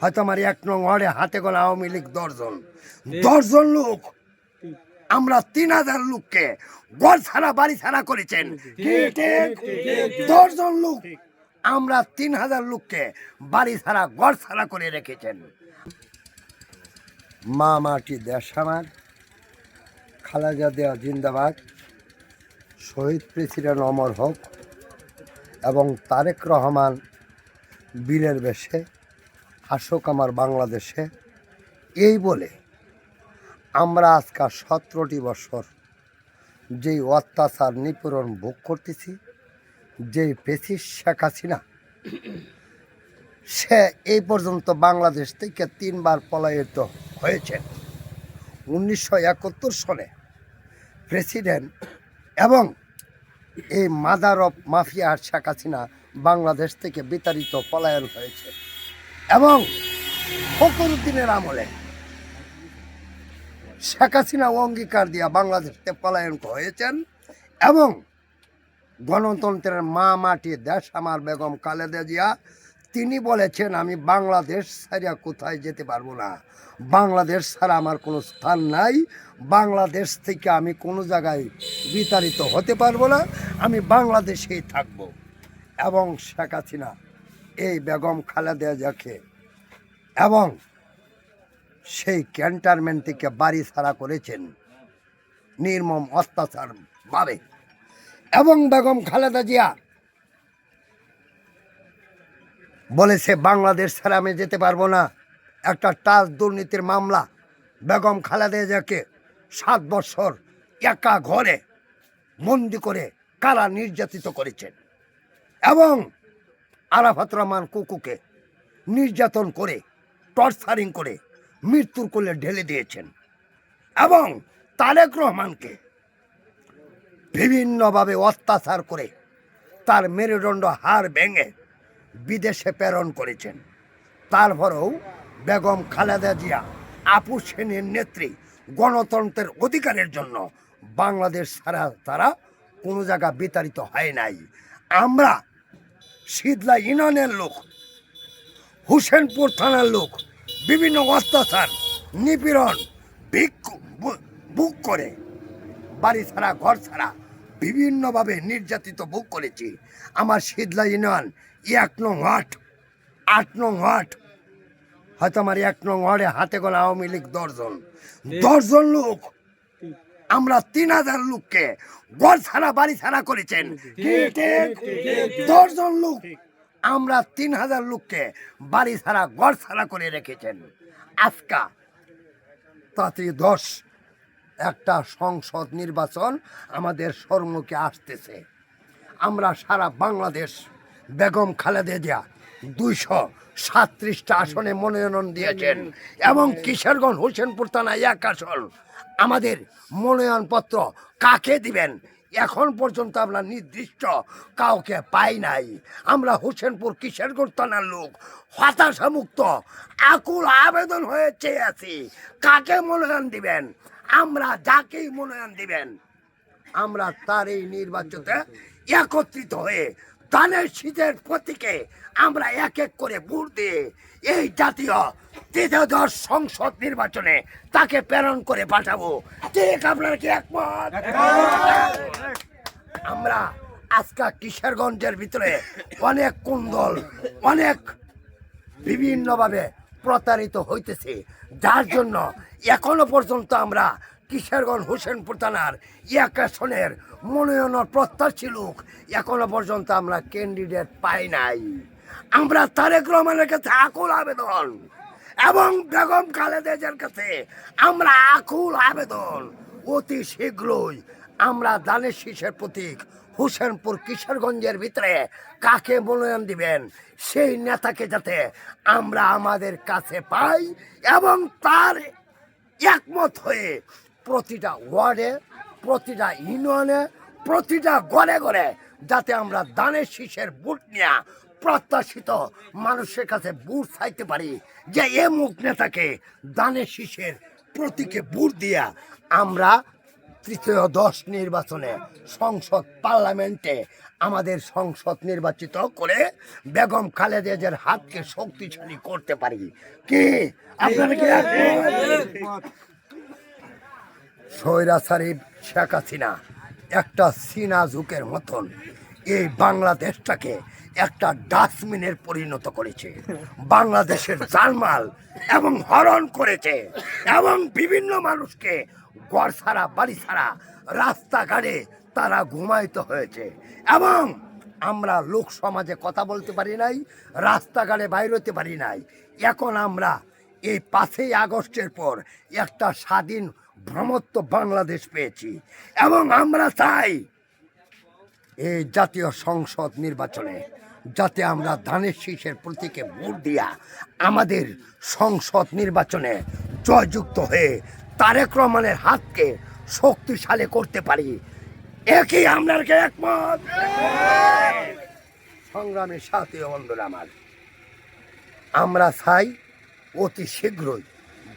হয়তো আমার 1 নং ওয়ার্ডে হাতে গোনা আওয়ামী লীগ 10 জন লোক, আমরা 3000 লোককে ঘর ছাড়া বাড়ি ছাড়া করেছেন। 10 জন লোক, আমরা 3000 লোককে বাড়ি ছাড়া ঘর ছাড়া করে রেখেছেন। মা মাটি দেশ আমার, খালেদা জিয়া জিন্দাবাদ, শহীদ প্রেসিডেন্ট অমর হোক এবং তারেক রহমান বীরের বেশে আসুক আমার বাংলাদেশে। এই বলে আমরা আজকাল 17টি বছর যেই অত্যাচার নিপীড়ন ভোগ করতেছি, যেই ফ্যাসিস্ট শেখ হাসিনা সে এই পর্যন্ত বাংলাদেশ থেকে 3 বার পলায়িত হয়েছেন। 1971 সনে প্রেসিডেন্ট এবং এই mother of mafia Sheikh Hasina Bangladesh থেকে বিতাড়িত পলায়ন হয়েছে এবং ফখরুদ্দিনের আমলে শেখ হাসিনা অঙ্গীকার দিয়া বাংলাদেশ থেকে পলায়ন হয়েছেন এবং গণতন্ত্রের মা মাটি দেশ আমার বেগম খালেদা জিয়া তিনি বলেছেন আমি বাংলাদেশ ছাড়া কোথায় যেতে পারবো না, বাংলাদেশ ছাড়া আমার কোনো স্থান নাই, বাংলাদেশ থেকে আমি কোনো জায়গায় বিতাড়িত হতে পারবো না, আমি বাংলাদেশেই থাকব। এবং শেখ হাসিনা এই বেগম খালেদা জিয়াকে এবং সেই ক্যান্টনমেন্ট থেকে বাড়ি ছাড়া করেছেন নির্মম অত্যাচার ভাবে। এবং বেগম খালেদা জিয়া বলেছে বাংলাদেশ ছাড়া আমি যেতে পারবো না। একটা টাচ দুর্নীতির মামলা বেগম খালেদা জিয়াকে 7 বছর একা ঘরে বন্দি করে কারা নির্যাতিত করেছেন এবং আরাফাত রহমান কুকুকে নির্যাতন করে টর্চারিং করে মৃত্যুর কোলে ঢেলে দিয়েছেন এবং তারেক রহমানকে বিভিন্নভাবে অত্যাচার করে তার মেরুদণ্ড হাড় ভেঙে বিদেশে প্রেরণ করেছেন। তারপরেও বেগম খালেদা জিয়া আপু সেনের নেত্রী গণতন্ত্রের অধিকারের জন্য বাংলাদেশ ছাড়া তারা কোনো জায়গা বিতাড়িত হয় নাই। আমরা শীতলা ইউনিয়নের লোক, হোসেনপুর থানার লোক বিভিন্ন অত্যাচার নিপীড়ন বুক করে বাড়ি ছাড়া ঘর ছাড়া বিভিন্নভাবে নির্যাতিত ভোগ করেছি। আমার শীতলা ইউনিয়ন 1 নং ওয়ার্ড 8 নং ওয়ার্ড, হয়তো আমার 1 নং ওয়ার্ডে হাতে গোনা আওয়ামী লীগ 10 জন লোক, আমরা 3000 লোককে ঘর ছাড়া বাড়ি ছাড়া করেছেন। 10 জন লোক, আমরা 3000 লোককে বাড়ি ছাড়া ঘর ছাড়া করে রেখেছেন। আজকা তাতে 10 একটা সংসদ নির্বাচন আমাদের সম্মুখে আসতেছে। আমরা সারা বাংলাদেশ বেগম খালেদা জিয়া 237টা আসনে মনোনয়ন দিয়েছেন এবং কিশোরগঞ্জ হোসেনপুর থানা 1 আসন। আমাদের মনোনয়নপত্র কাকে দিবেন এখন পর্যন্ত আমরা নির্দিষ্ট কাউকে পাই নাই। আমরা হোসেনপুর কিশোরগঞ্জ থানার লোক হতাশা মুক্ত আকুল আবেদন হয়ে চেয়ে আছি কাকে মনোনয়ন দিবেন। আমরা যাকেই মনোনয়ন দিবেন আমরা তার এই নির্বাচনে একত্রিত হয়ে ধানের শীতের প্রতীকে আমরা এক এক করে ভোট দিয়ে এই জাতীয় 13শ সংসদ নির্বাচনে তাকে প্রেরণ করে পাঠাবো। ঠিক আপনারা কি একমত? আমরা আজকে কিশোরগঞ্জের ভিতরে অনেক কুন্দল অনেক বিভিন্নভাবে প্রতারিত হইতেছে, যার জন্য এখনো পর্যন্ত আমরা কিশোরগঞ্জ হোসেনপুর থানার 1 আসনের মনোনয়ন প্রত্যাশী লোক এখনো পর্যন্ত আমরা ক্যান্ডিডেট পাই নাই। আমরা তারেক রহমানের কাছে আকুল আবেদন এবং বেগম খালেদা জিয়ার কাছে আমরা আকুল আবেদন অতি শীঘ্রই আমরা ধানের শীষের প্রতীক হোসেনপুর কিশোরগঞ্জের ভিতরে কাকে মনোনয়ন দিবেন সেই নেতাকে যাতে আমরা আমাদের কাছে পাই এবং তার একমত হয়ে প্রতিটা ওয়ার্ডে প্রতিটা ইউনিয়নে প্রতিটা ঘরে ঘরে যাতে আমরা ধানের শীষের ভোট নিয়ে প্রত্যাশিত মানুষের কাছে ভোট চাইতে পারি যে এমুক নেতাকে ধানের শীষের প্রতীকে ভোট দিয়া আমরা তৃতীয় 10 নির্বাচনে সংসদ পার্লামেন্টে আমাদের সংসদ নির্বাচিত করে বেগম খালেদা জিয়ার হাতকে শক্তিশালী করতে পারি। কি আপনারা কি একমত? স্বৈরাচারী শেখ হাসিনা একটা চীনা ঝুঁকের মতন এই বাংলাদেশটাকে একটা ডাস্টবিনের পরিণত করেছে, বাংলাদেশের জানমাল এবং হরণ করেছে এবং বিভিন্ন মানুষকে ঘর ছাড়া বাড়ি ছাড়া রাস্তাঘাটে তারা ঘুমাইতে হয়েছে এবং আমরা লোক সমাজে কথা বলতে পারি নাই, রাস্তাঘাটে বাইর হতে পারি নাই। এখন আমরা এই 5ই আগস্টের পর একটা স্বাধীন ভ্রমত্ব বাংলাদেশ পেয়েছি এবং আমরা চাই এই জাতীয় সংসদ নির্বাচনে যাতে আমরা ধানের শীষের প্রতীকে ভোট দিয়া আমাদের সংসদ নির্বাচনে জয়যুক্ত হয়ে তারেক রহমানের হাতকে শক্তিশালী করতে পারি। একই আপনার কি একমত? সংগ্রামের সাথী বন্ধুরা আমার, আমরা চাই অতি শীঘ্রই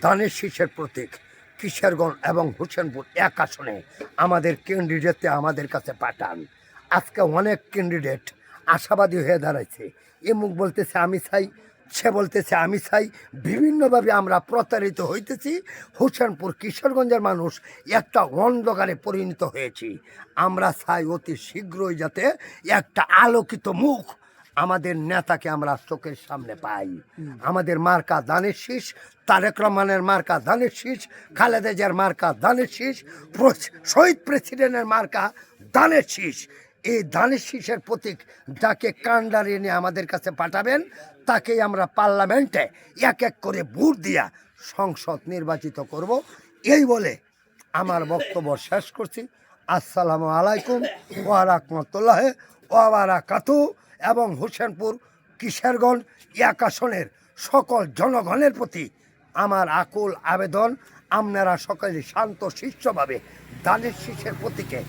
ধানের শীষের প্রতীক কিশোরগঞ্জ এবং হোসেনপুর 1 আসনে আমাদের ক্যান্ডিডেটকে আমাদের কাছে পাঠান। আজকে অনেক ক্যান্ডিডেট আশাবাদী হয়ে দাঁড়াইছে, এ মুখ বলতেছে আমি চাই, সে বলতেছে আমি চাই, বিভিন্নভাবে আমরা প্রতারিত হইতেছি। হোসেনপুর কিশোরগঞ্জের মানুষ একটা অন্ধকারে পরিণত হয়েছি। আমরা চাই অতি শীঘ্রই যাতে একটা আলোকিত মুখ আমাদের নেতাকে আমরা চোখের সামনে পাই। আমাদের মার্কা ধানের শীষ, তারেক রহমানের মার্কা ধানের শীষ, খালেদা জিয়ার মার্কা ধানের শীষ, শহীদ প্রেসিডেন্টের মার্কা ধানের শীষ। এই ধানের শীষের প্রতীক যাকে কান্ডারি নিয়ে আমাদের কাছে পাঠাবেন তাকেই আমরা পার্লামেন্টে এক এক করে ভোট দিয়া সংসদ নির্বাচিত করব। এই বলে আমার বক্তব্য শেষ করছি। আসসালামু আলাইকুম ওয়া রাহমাতুল্লাহি ওয়া বারাকাতুহু। এবং হোসেনপুর কিশোরগঞ্জ 1 আসনের সকল জনগণের প্রতি আমার আকুল আবেদন, আপনারা সকলে শান্ত শিষ্টভাবে ধানের শীষের প্রতীকে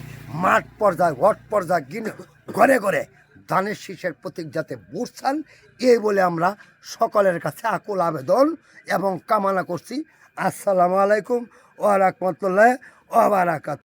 মাঠ পর্যায়ে ওয়ার্ড পর্যায়ে ঘরে ঘরে ধানের শীষের প্রতীক যাতে বুঝছেন, এই বলে আমরা সকলের কাছে আকুল আবেদন এবং কামনা করছি। আসসালামু আলাইকুম ওয়া রাহমাতুল্লাহি ওয়া বারাকাতুহু।